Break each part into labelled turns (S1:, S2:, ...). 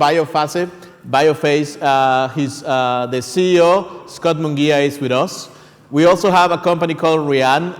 S1: Biophase, Biophase. He's the CEO, Scott Munguía, is with us. We also have a company called Rian,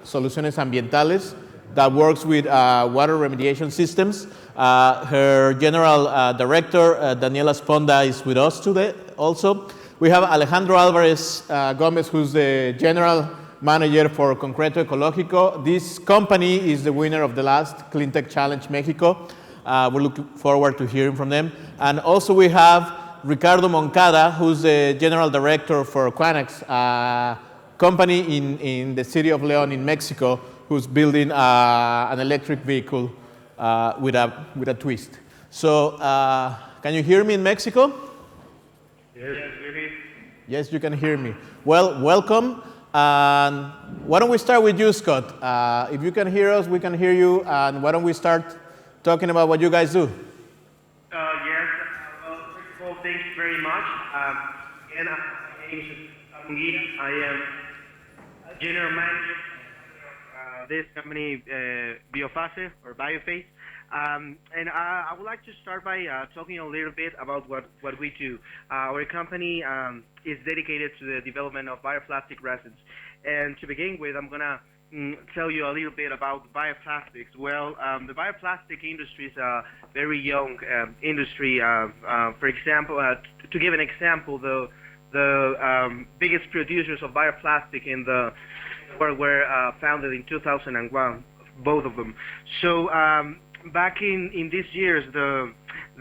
S1: Soluciones Ambientales, that works with water remediation systems. Her general director, Daniela Sponda, is with us today also. We have Alejandro Álvarez Gómez, who's the general manager for Concreto, Ecológico. This company is the winner of the last Cleantech Challenge Mexico. We're looking forward to hearing from them. And also we have Ricardo Moncada, who's the general director for Quanex, a company in the city of León in Mexico, who's building an electric vehicle with a twist. So can you hear me in Mexico?
S2: Yes.
S1: Yes, you can hear me. Well, welcome. And why don't we start with you, Scott? If you can hear us, we can hear you. And why don't we start talking about what you guys do?
S2: Yes. Well, first of all, thanks very much. And my name is Munguía. I am general manager of this company, Biophase or Biophase. And I would like to start by talking a little bit about what we do. Our company is dedicated to the development of bioplastic resins. And to begin with, I'm going to tell you a little bit about bioplastics. Well, the bioplastic industry is a very young industry. For example, to give an example, the biggest producers of bioplastic in the world were founded in 2001, both of them. So back in these years, the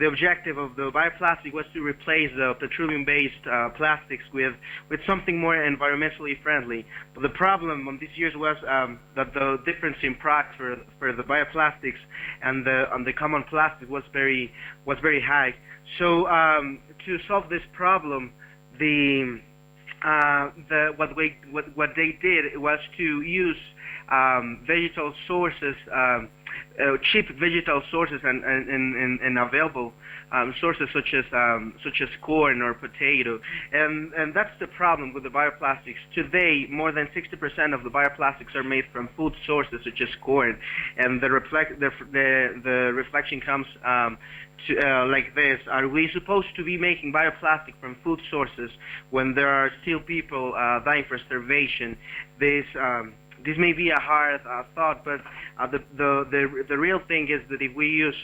S2: objective of the bioplastic was to replace the petroleum-based plastics with something more environmentally friendly. But the problem on these years was that the difference in price for the bioplastics and the common plastic was very high. So to solve this problem, what they did was to use vegetal sources. Cheap vegetal sources and available sources such as corn or potato, and that's the problem with the bioplastics. Today, more than 60% of the bioplastics are made from food sources such as corn, and the reflection comes like this: are we supposed to be making bioplastic from food sources when there are still people dying for starvation? This may be a hard thought, but the real thing is that if we use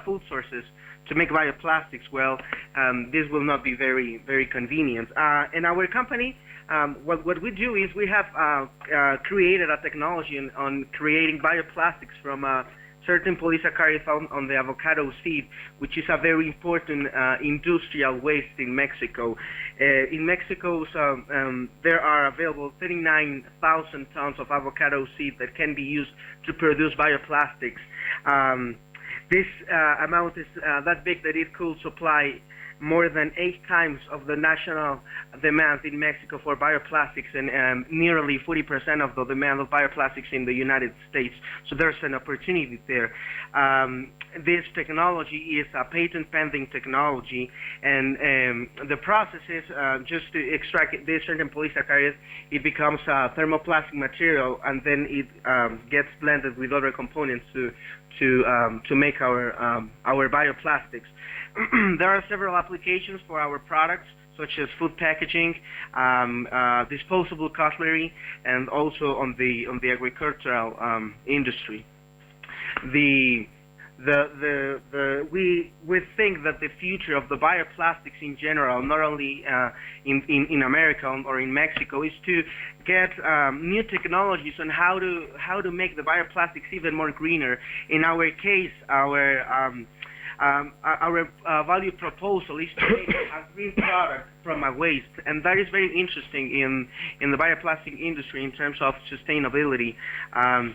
S2: food sources to make bioplastics, well, this will not be very convenient. In our company, what we do is we have created a technology on creating bioplastics from certain polysaccharide found on the avocado seed, which is a very important industrial waste in Mexico. In Mexico, there are available 39,000 tons of avocado seed that can be used to produce bioplastics. This amount is that big that it could supply more than 8 times of the national demand in Mexico for bioplastics and nearly 40% of the demand of bioplastics in the United States. So there's an opportunity there. This technology is a patent-pending technology, and the process is just to extract this certain polysaccharide. It becomes a thermoplastic material, and then it gets blended with other components to make our bioplastics. There are several applications for our products, such as food packaging, disposable cutlery, and also on the agricultural industry. We think that the future of the bioplastics in general, not only in America or in Mexico, is to get new technologies on how to make the bioplastics even more greener. In our case, our value proposal is to make a green product from a waste, and that is very interesting in the bioplastic industry in terms of sustainability. And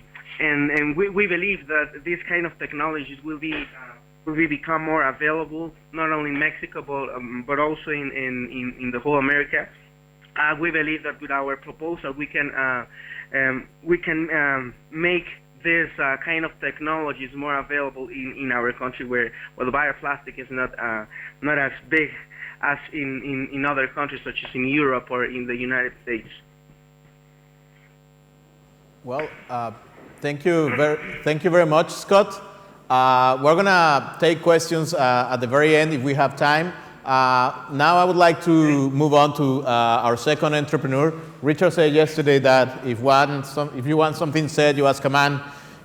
S2: we believe that these kind of technologies will become more available, not only in Mexico but also in the whole America. We believe that with our proposal we can make this kind of technologies more available in our country, where the bioplastic is not as big as in other countries such as in Europe or in the United States.
S1: Well, thank you very much, Scott. We're going to take questions at the very end if we have time. Now I would like to move on to our second entrepreneur. Richard said yesterday that if you want something said, you ask a man.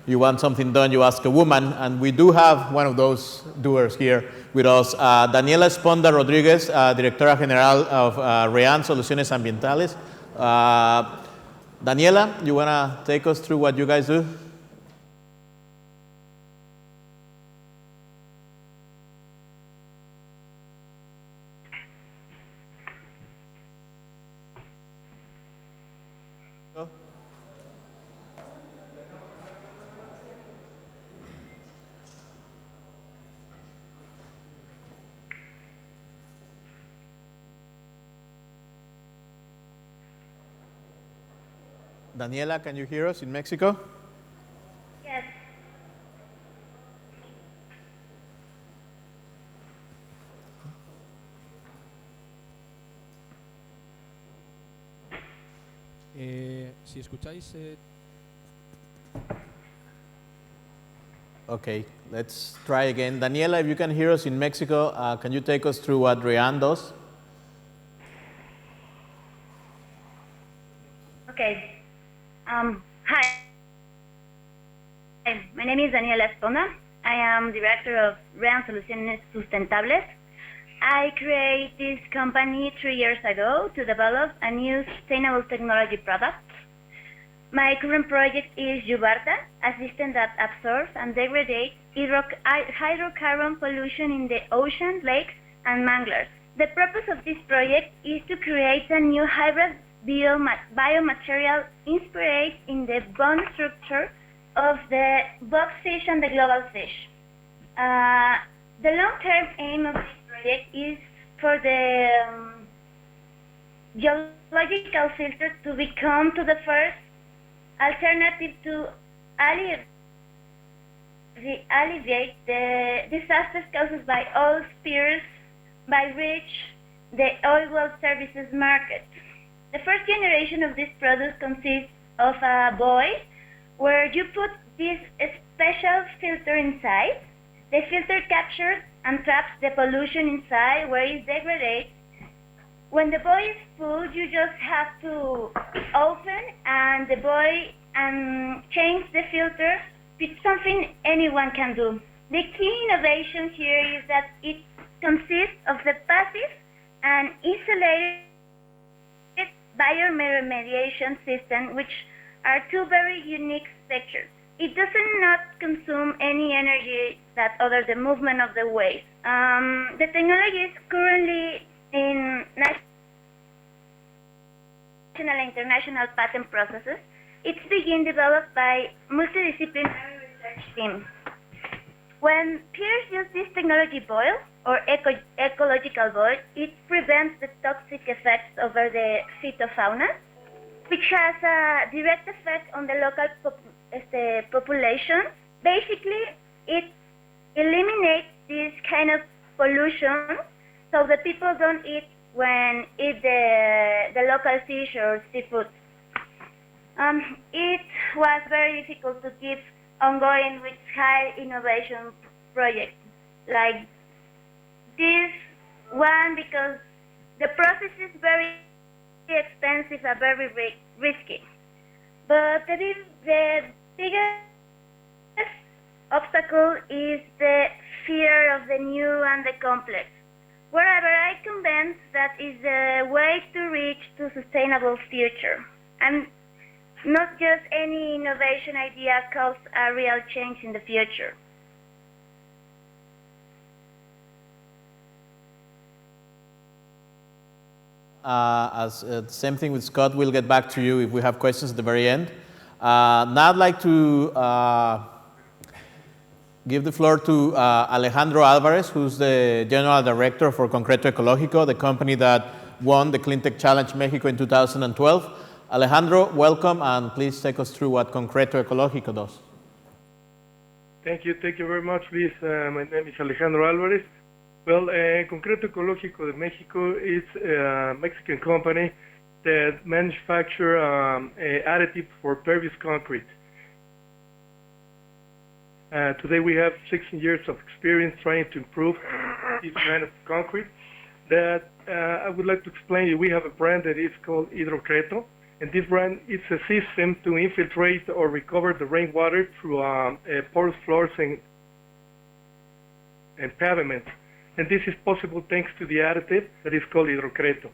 S1: You want something done, you ask a woman. And we do have one of those doers here with us. Daniela Esponda Rodriguez, Directora General of REAN Soluciones Ambientales. Daniela, you want to take us through what you guys do? Daniela, can you hear us in Mexico?
S3: Yes.
S4: Si escucháis...
S1: Okay, let's try again. Daniela, if you can hear us in Mexico, can you take us through what REAN does?
S3: Okay. Hi. My name is Daniela Esponda. I am director of REAN Soluciones Sustentables. I created this company 3 years ago to develop a new sustainable technology product. My current project is Yubarta, a system that absorbs and degrades hydrocarbon pollution in the ocean, lakes, and mangroves. The purpose of this project is to create a new hybrid biomaterial inspired in the bone structure of the boxfish and the global fish. The long-term aim of this project is for the geological filter to become the first alternative to alleviate the disasters caused by oil spills by which the oil well services market. The first generation of this product consists of a buoy where you put this special filter inside. The filter captures and traps the pollution inside where it degrades. When the buoy is full, you just have to open and the buoy and change the filter. It's something anyone can do. The key innovation here is that it consists of the passive and insulated bioremediation system, which are two very unique structures. It does not consume any energy that other the movement of the waves. The technology is currently in national and international patent processes. It's being developed by multidisciplinary research team. When peers use this technology boil or ecological boil, it prevents the toxic effects over the phytofauna, which has a direct effect on the local population. Basically, it eliminates this kind of pollution, so the people don't eat the local fish or seafood. It was very difficult to keep ongoing with high innovation projects like this one because the process is very expensive and very risky. But the biggest obstacle is the fear of the new and the complex. Wherever I convinced that is the way to reach to sustainable future. And not just any innovation idea cause a real change in the future.
S1: Same thing with Scott. We'll get back to you if we have questions at the very end. Now I'd like to give the floor to Alejandro Álvarez, who's the General Director for Concreto Ecológico, the company that won the Cleantech Challenge Mexico in 2012. Alejandro, welcome, and please take us through what Concreto Ecológico does.
S5: Thank you very much, Luis. My name is Alejandro Álvarez. Well, Concreto Ecológico de Mexico is a Mexican company that manufactures additives for pervious concrete. Today we have 16 years of experience trying to improve this kind of concrete. That I would like to explain you. We have a brand that is called Concreto, and this brand is a system to infiltrate or recover the rainwater through porous floors and pavements. And this is possible thanks to the additive that is called Concreto.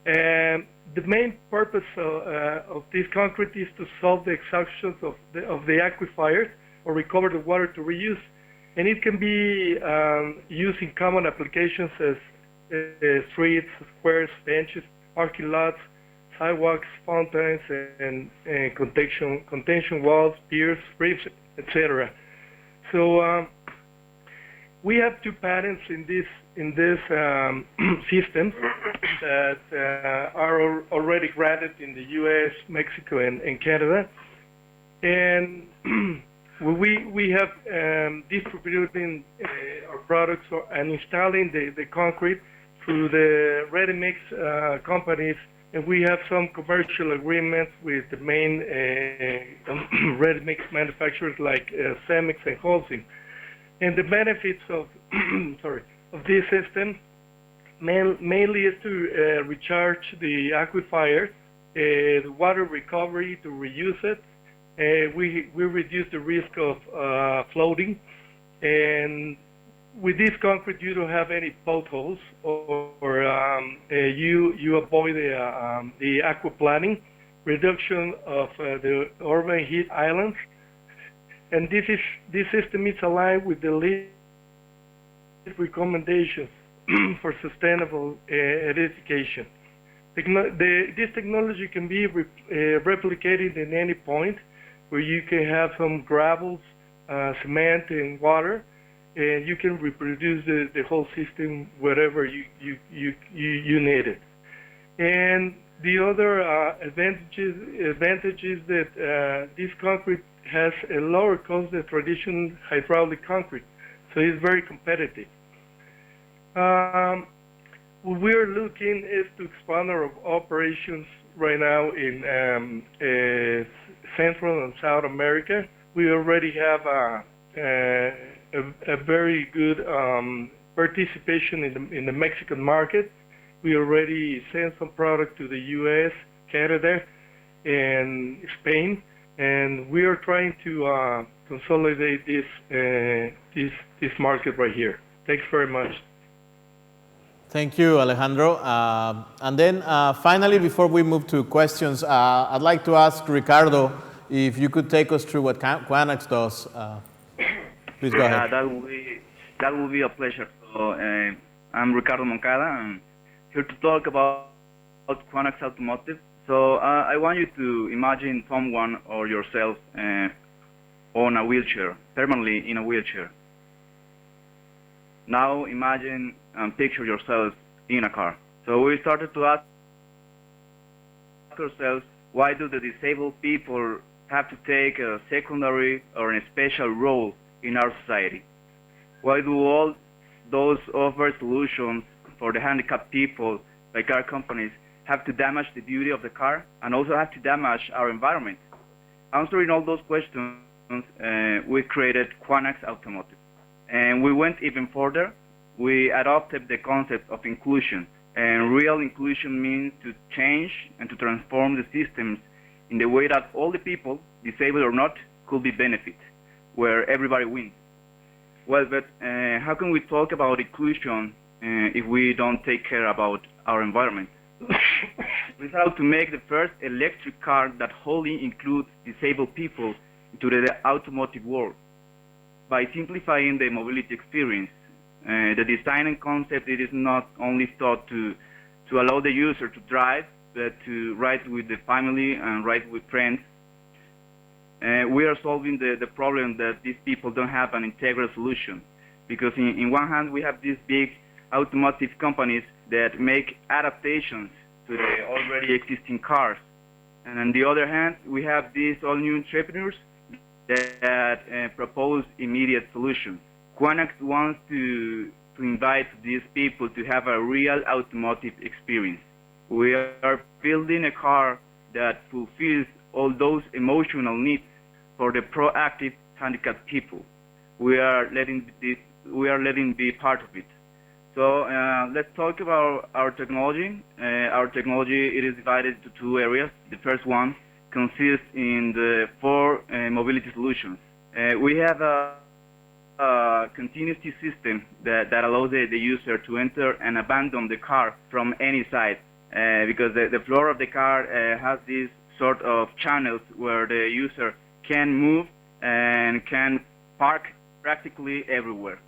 S5: And the main purpose of this concrete is to solve the exhaustions of the aquifers or recover the water to reuse. And it can be used in common applications as streets, squares, benches, parking lots, sidewalks, fountains, and contention walls, piers, reefs, etc. So we have 2 patents in this system that are already granted in the U.S., Mexico, and Canada, and we have distributing our products and installing the concrete through the ready-mix companies, and we have some commercial agreements with the main ready-mix manufacturers like Cemex and Holcim. And the benefits of of this system mainly is to recharge the aquifer, the water recovery, to reuse it. We reduce the risk of floating, and with this concrete you don't have any potholes, or you avoid the aquaplaning, reduction of the urban heat islands, and this system is aligned with the lead recommendations for sustainable edification. This technology can be replicated in any point where you can have some gravels, cement, and water, and you can reproduce the whole system wherever you need it. And the other advantage is that this concrete has a lower cost than traditional hydraulic concrete, so it's very competitive. What we're looking is to expand our operations right now in Central and South America. We already have a very good participation in the Mexican market. We already sent some product to the U.S., Canada, and Spain, and we are trying to consolidate this market right here. Thanks very much.
S1: Thank you, Alejandro. And then finally, before we move to questions, I'd like to ask Ricardo if you could take us through what Quanax does. Please go ahead.
S6: That will be a pleasure. So I'm Ricardo Moncada. I'm here to talk about Quanax Automotive. So I want you to imagine someone or yourself on a wheelchair, permanently in a wheelchair. Now imagine and picture yourself in a car. So we started to ask ourselves, why do the disabled people have to take a secondary or a special role in our society? Why do all those offered solutions for the handicapped people by car companies have to damage the beauty of the car and also have to damage our environment? Answering all those questions, we created Quanax Automotive. And we went even further. We adopted the concept of inclusion. And real inclusion means to change and to transform the systems in the way that all the people, disabled or not, could be benefit, where everybody wins. Well, but how can we talk about inclusion if we don't take care about our environment? We have to make the first electric car that wholly includes disabled people into the automotive world. By simplifying the mobility experience, the design and concept, it is not only thought to allow the user to drive, but to ride with the family and ride with friends. We are solving the problem that these people don't have an integral solution. Because in one hand, we have these big automotive companies that make adaptations to the already existing cars. And on the other hand, we have these all new entrepreneurs that propose immediate solutions. Quanax wants to invite these people to have a real automotive experience. We are building a car that fulfills all those emotional needs for the proactive handicapped people. we are letting be part of it. So let's talk about our technology. Our technology, it is divided into two areas. The first one consists in the 4 mobility solutions. We have a continuity system that allows the user to enter and abandon the car from any side, because the floor of the car has these sort of channels where the user can move and can park practically everywhere.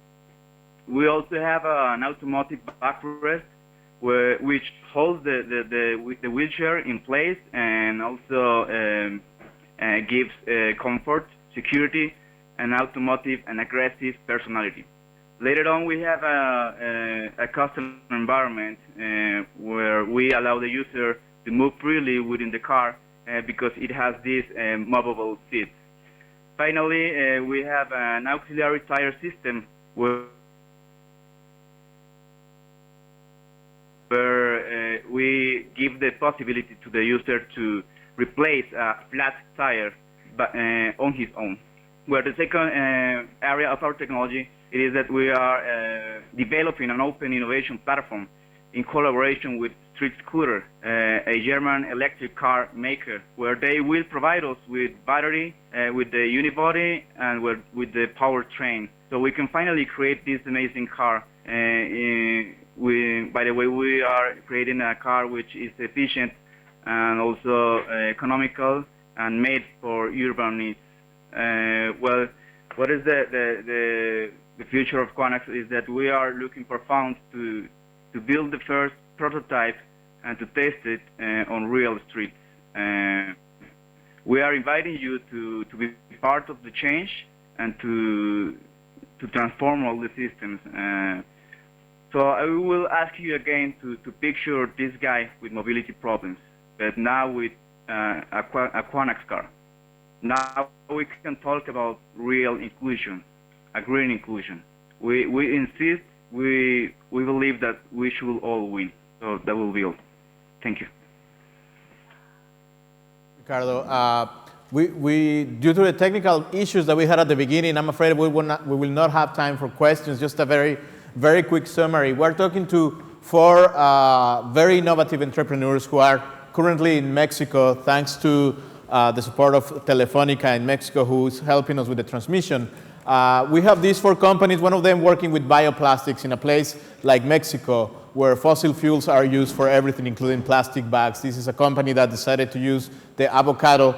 S6: We also have an automatic backrest which holds the wheelchair in place and also gives comfort, security, and automotive and aggressive personality. Later on, we have a custom environment where we allow the user to move freely within the car because it has these movable seats. Finally, we have an auxiliary tire system where we give the possibility to the user to replace a flat tire on his own. Where the second area of our technology, it is that we are developing an open innovation platform in collaboration with Street Scooter, a German electric car maker, where they will provide us with battery, with the unibody, and with the powertrain. So we can finally create this amazing car. By the way, we are creating a car which is efficient and also economical and made for urban needs. Well, what is the future of Quanax is that we are looking for funds to build the first prototype and to test it on real streets. We are inviting you to be part of the change and to transform all the systems. So I will ask you again to picture this guy with mobility problems, but now with a Quanax car. Now we can talk about real inclusion, a green inclusion. We insist, we believe that we should all win. So that will be all. Thank you.
S1: Ricardo, due to the technical issues that we had at the beginning, I'm afraid we will not have time for questions. Just a very quick summary. We're talking to 4 very innovative entrepreneurs who are currently in Mexico, thanks to the support of Telefónica in Mexico, who is helping us with the transmission. We have these 4 companies, one of them working with bioplastics in a place like Mexico, where fossil fuels are used for everything, including plastic bags. This is a company that decided to use the avocado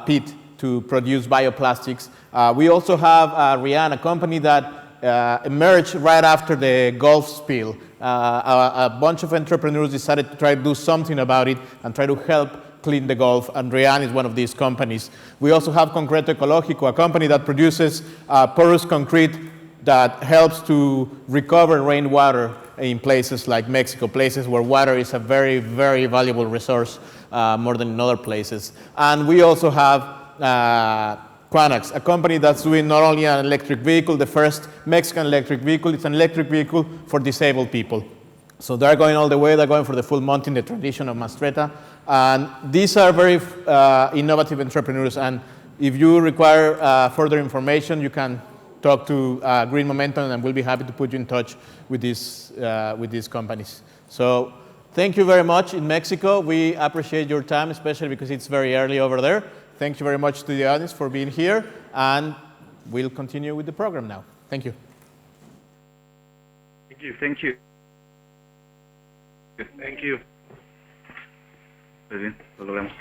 S1: pit to produce bioplastics. We also have Rian, a company that emerged right after the Gulf spill. A bunch of entrepreneurs decided to try to do something about it and try to help clean the Gulf, and Rian is one of these companies. We also have Concreto, Ecológico, a company that produces porous concrete that helps to recover rainwater in places like Mexico, places where water is a very, very valuable resource, more than in other places. And we also have Quanax, a company that's doing not only an electric vehicle, the first Mexican electric vehicle, it's an electric vehicle for disabled people. So they're going all the way, they're going for the full Monty in the tradition of Mastreta. And these are very innovative entrepreneurs. And if you require further information, you can talk to Green Momentum, and we'll be happy to put you in touch with these companies. So thank you very much in Mexico. We appreciate your time, especially because it's very early over there. Thank you very much to the audience for being here, and we'll continue with the program now. Thank you.
S5: Thank you.
S6: Thank you.
S5: Thank you.
S6: Muy bien, lo logramos.